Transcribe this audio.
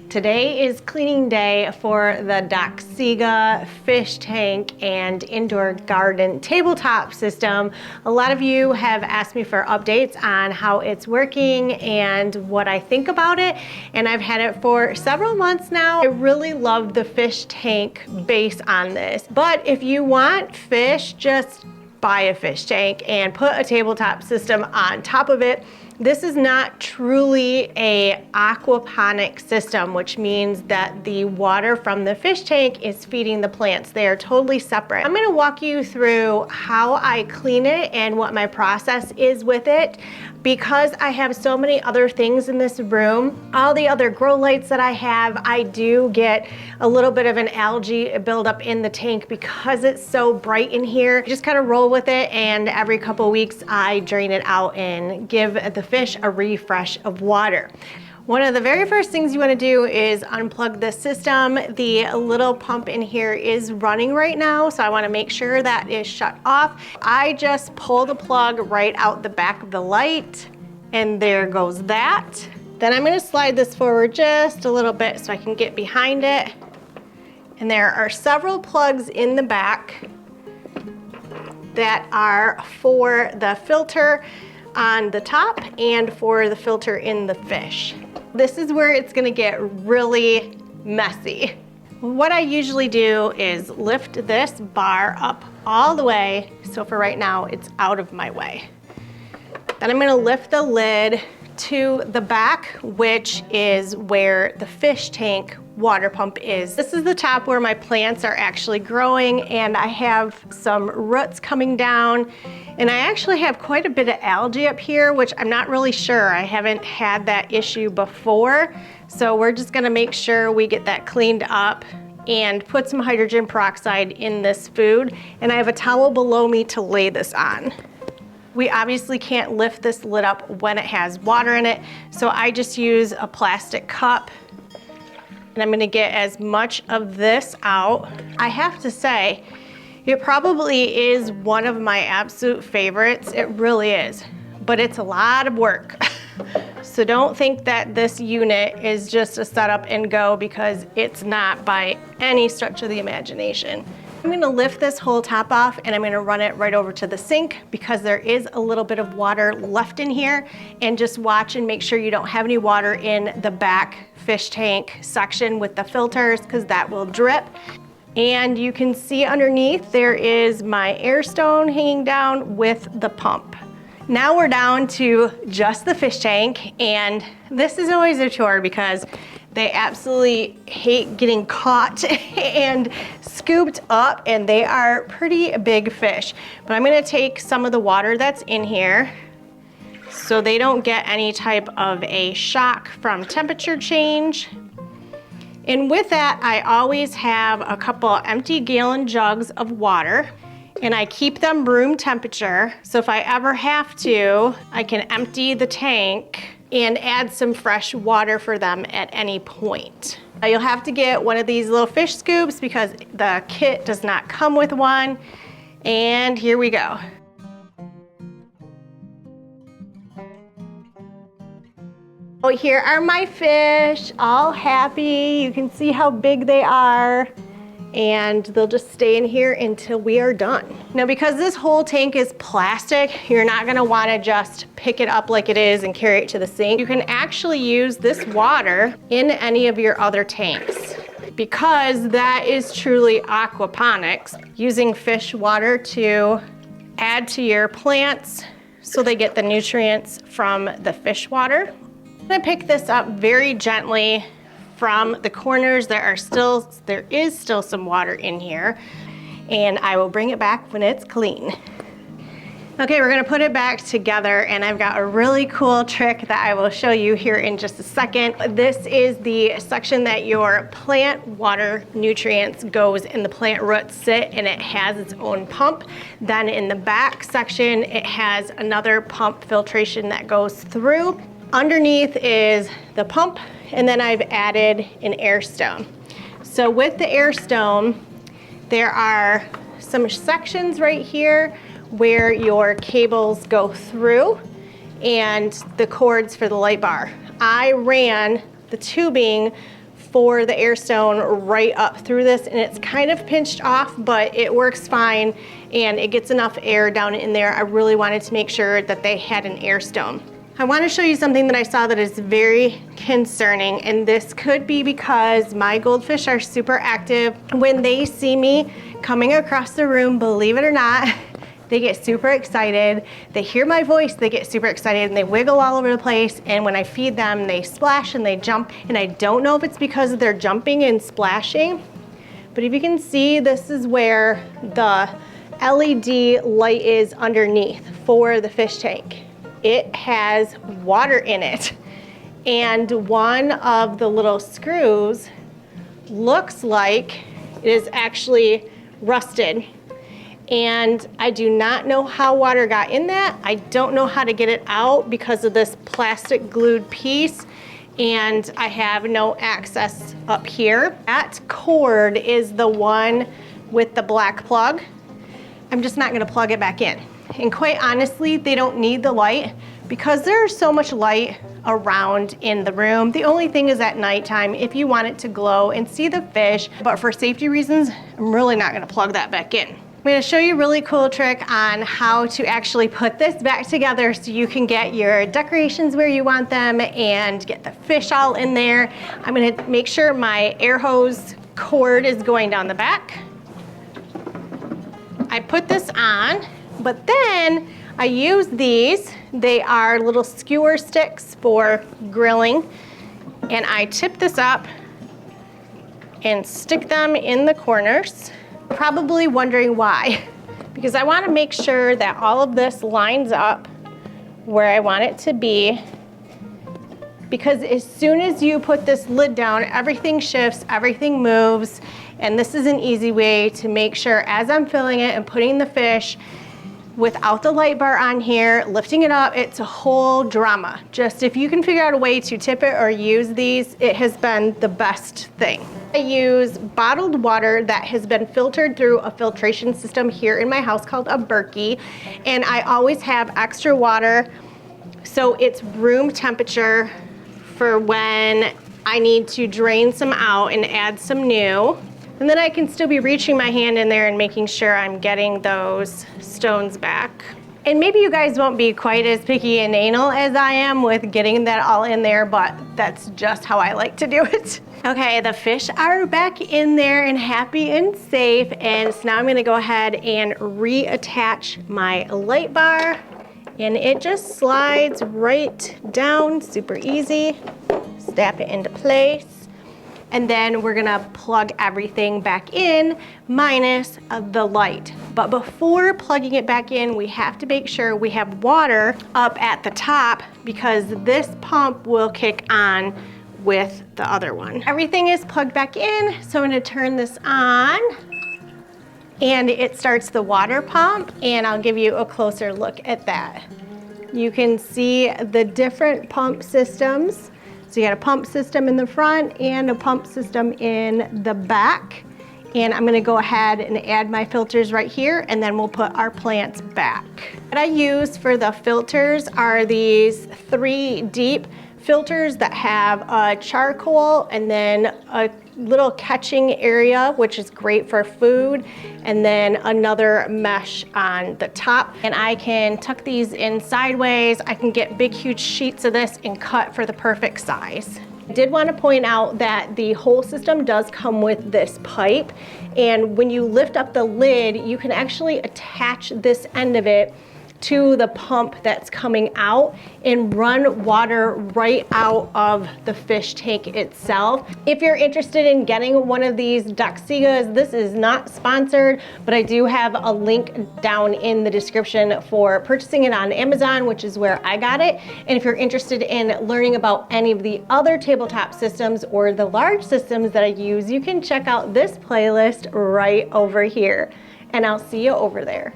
Today is cleaning day for the Daxiga fish tank and indoor garden tabletop system. A lot of you have asked me for updates on how it's working and what I think about it, and I've had it for several months now. I really love the fish tank base on this, but if you want fish, just buy a fish tank and put a tabletop system on top of it. This is not truly a aquaponic system, which means that the water from the fish tank is feeding the plants. They are totally separate. I'm gonna walk you through how I clean it and what my process is with it. Because I have so many other things in this room, all the other grow lights that I have, I do get a little bit of an algae buildup in the tank because it's so bright in here. Just kind of roll with it, and every couple weeks I drain it out and give the fish a refresh of water. One of the very first things you want to do is unplug the system. The little pump in here is running right now, so I want to make sure that is shut off. I just pull the plug right out the back of the light, and there goes that. Then I'm going to slide this forward just a little bit so I can get behind it. And there are several plugs in the back that are for the filter on the top and for the filter in the fish. This is where it's gonna get really messy. What I usually do is lift this bar up all the way, so for right now it's out of my way. Then I'm gonna lift the lid to the back, which is where the fish tank water pump is. This is the top where my plants are actually growing, and I have some roots coming down, and I actually have quite a bit of algae up here, which I'm not really sure. I haven't had that issue before, so we're just gonna make sure we get that cleaned up and put some hydrogen peroxide in this food, and I have a towel below me to lay this on. We obviously can't lift this lid up when it has water in it, so I just use a plastic cup, and I'm gonna get as much of this out. I have to say, it probably is one of my absolute favorites. It really is, but it's a lot of work. So don't think that this unit is just a set up and go, because it's not by any stretch of the imagination. I'm gonna lift this whole top off, and I'm gonna run it right over to the sink because there is a little bit of water left in here, and just watch and make sure you don't have any water in the back fish tank section with the filters, because that will drip. And you can see underneath there is my air stone hanging down with the pump. Now we're down to just the fish tank, and this is always a chore because they absolutely hate getting caught and scooped up, and they are pretty big fish. But I'm gonna take some of the water that's in here so they don't get any type of a shock from temperature change. And with that, I always have a couple empty gallon jugs of water, and I keep them room temperature. So if I ever have to, I can empty the tank and add some fresh water for them at any point. Now you'll have to get one of these little fish scoops because the kit does not come with one. And here we go. Oh, here are my fish, all happy. You can see how big they are, and they'll just stay in here until we are done. Now, because this whole tank is plastic, you're not gonna wanna just pick it up like it is and carry it to the sink. You can actually use this water in any of your other tanks, because that is truly aquaponics, using fish water to add to your plants so they get the nutrients from the fish water. I'm gonna pick this up very gently from the corners. There is still some water in here, and I will bring it back when it's clean. Okay, we're gonna put it back together, and I've got a really cool trick that I will show you here in just a second. This is the section that your plant water nutrients goes in, the plant roots sit, and it has its own pump. Then in the back section, it has another pump filtration that goes through. Underneath is the pump, and then I've added an air stone. So with the air stone, there are some sections right here where your cables go through and the cords for the light bar. I ran the tubing for the air stone right up through this, and it's kind of pinched off, but it works fine and it gets enough air down in there. I really wanted to make sure that they had an air stone. I want to show you something that I saw that is very concerning, and this could be because my goldfish are super active. When they see me coming across the room, believe it or not, they get super excited. They hear my voice, they get super excited, and they wiggle all over the place. And when I feed them, they splash and they jump. And I don't know if it's because they're jumping and splashing, but if you can see, this is where the LED light is underneath for the fish tank. It has water in it. And one of the little screws looks like it is actually rusted. And I do not know how water got in that. I don't know how to get it out because of this plastic glued piece, and I have no access up here. That cord is the one with the black plug. I'm just not gonna plug it back in. And quite honestly, they don't need the light because there's so much light around in the room. The only thing is at nighttime if you want it to glow and see the fish, but for safety reasons, I'm really not gonna plug that back in. I'm gonna show you a really cool trick on how to actually put this back together so you can get your decorations where you want them and get the fish all in there. I'm gonna make sure my air hose cord is going down the back. I put this on, but then I use these. They are little skewer sticks for grilling, and I tip this up and stick them in the corners. Probably wondering why, because I want to make sure that all of this lines up where I want it to be, because as soon as you put this lid down, everything shifts, everything moves, and this is an easy way to make sure as I'm filling it and putting the fish without the light bar on here, lifting it up, it's a whole drama. Just if you can figure out a way to tip it or use these, it has been the best thing. I use bottled water that has been filtered through a filtration system here in my house called a Berkey, and I always have extra water so it's room temperature for when I need to drain some out and add some new. And then I can still be reaching my hand in there and making sure I'm getting those stones back. And maybe you guys won't be quite as picky and anal as I am with getting that all in there, but that's just how I like to do it. Okay, the fish are back in there and happy and safe. And so now I'm gonna go ahead and reattach my light bar, and it just slides right down, super easy. Snap it into place. And then we're gonna plug everything back in minus the light. But before plugging it back in, we have to make sure we have water up at the top because this pump will kick on with the other one. Everything is plugged back in, so I'm gonna turn this on and it starts the water pump, and I'll give you a closer look at that. You can see the different pump systems. So you got a pump system in the front and a pump system in the back. And I'm gonna go ahead and add my filters right here, and then we'll put our plants back. What I use for the filters are these 3 deep filters that have a charcoal and then a little catching area, which is great for food, and then another mesh on the top. And I can tuck these in sideways. I can get big, huge sheets of this and cut for the perfect size. I did want to point out that the whole system does come with this pipe, and when you lift up the lid, you can actually attach this end of it to the pump that's coming out and run water right out of the fish tank itself. If you're interested in getting one of these Daxigas, this is not sponsored, but I do have a link down in the description for purchasing it on Amazon, which is where I got it. And if you're interested in learning about any of the other tabletop systems or the large systems that I use, you can check out this playlist right over here. And I'll see you over there.